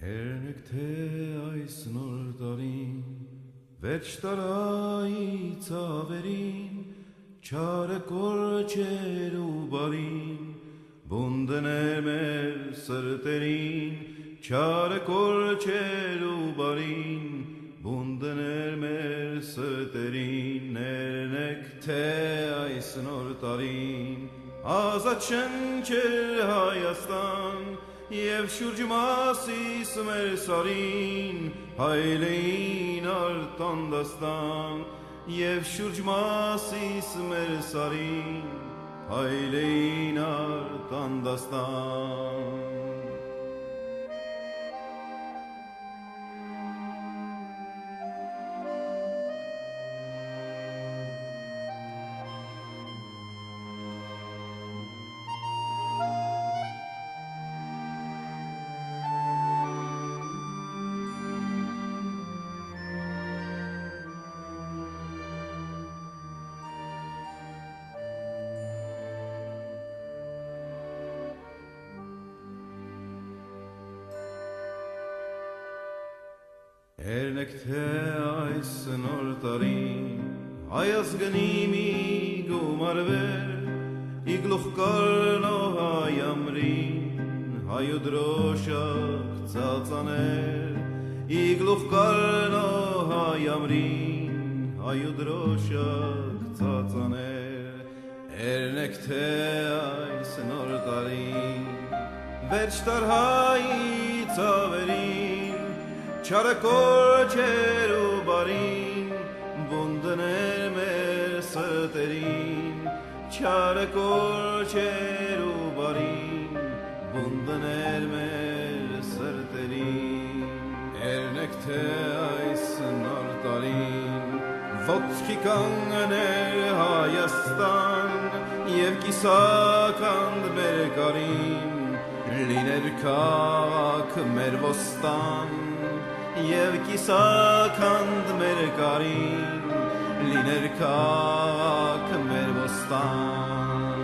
Երնեք թե այս նոր տարին, վերջ տարայի ծավերին, չարը կորչեր ու բարին, բունդներ մեր սրտերին, չարը կորչեր ու բարին, բունդներ մեր սրտերին, երնեք թե այս նոր տարին, ազատ շնչեր Հայաստան, Եվ շուրջ մասիս մեր սարին, հայլեին արտան դաստան, Եվ շուրջ մասիս մեր սարին, հայլեին արտան դաստան։ Երնեք թե այս նոր տարին, հայազգնի մի գումարվեր, իգլուխ կարնո հայամրին, հայու դրոշակ ծածաներ, իգլուխ կարնո հայամրին, հայու դրոշակ ծածաներ, երնեք թե այս նոր տարին, վերջ տար հայի ծավերին, Չարը կորչեր ու բարին, բունդներ մեր սրտերին, Չարը կորչեր ու բարին, բունդներ մեր սրտերին, Երնեք թե այս նոր տարին, ոտքի կանգներ Հայաստան, Եվ կիսականդ մեր կարին, լիներ քաղաք մեր ոստան, Եվ կիսականդ մեր կարին, լիներ քաղաք մեր ոստան։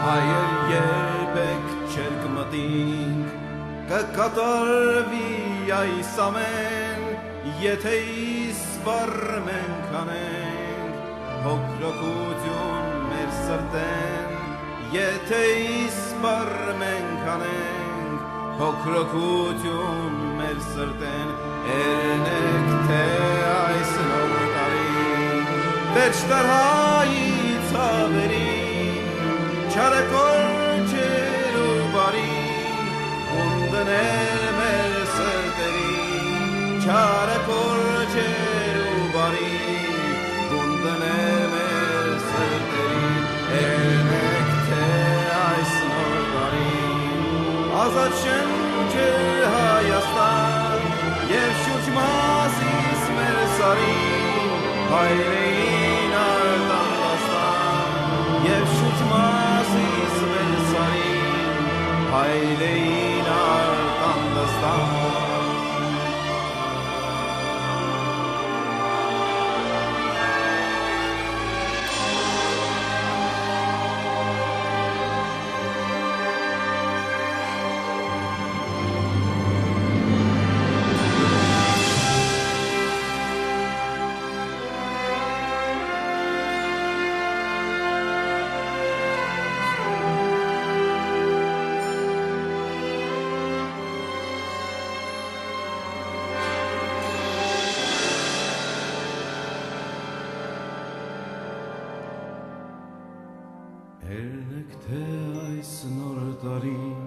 Հայեր երբեք չեր կմտինք, կկատարվի այս ամեն, Եթե իսպար մենք անենք, Հոգրոքություն մեր սրտեն, Եթե իսպար մենք անենք, Հոգրոքություն մեր սրտեն, Երնեք թե այս նոր տարին, Վերջ տար հայի ծավերին, Չարը կորչեր ու բարին, Բունդներ մեր սրտերին, Չարը կորչեր ու բարին, Բունդներ մեր սրտերին, Երնեք թե այս նոր տարին, ազատ շնչեր Հայաստան, Եվ շուրջ մասիս մեր սարին, հայլեին արտան դաստան, Եվ շուրջ մասիս մեր սարին, հայլեին արտան դաստան, Երնեք թե այս նոր տարին,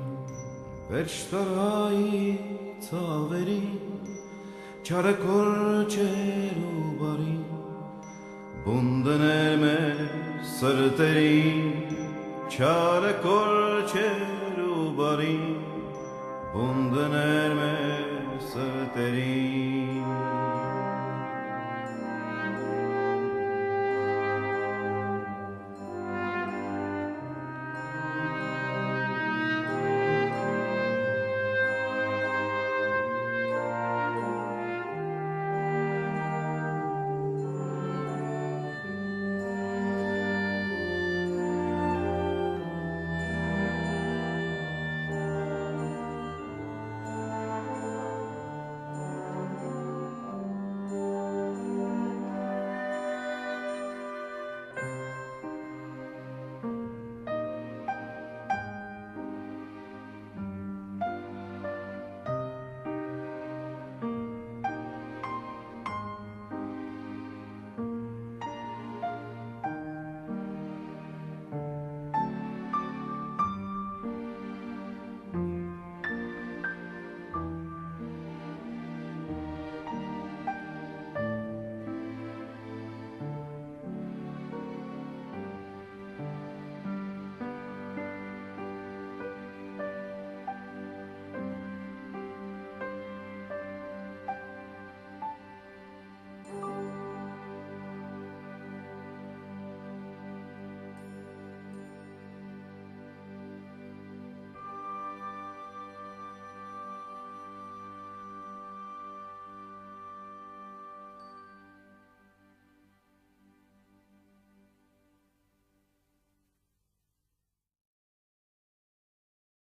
վերջ տարայի ծավերին, Չարը կորչեր ու բարին, բունդներ մեր սրտերին, Չարը կորչեր ու բարին, բունդներ մեր սրտերին,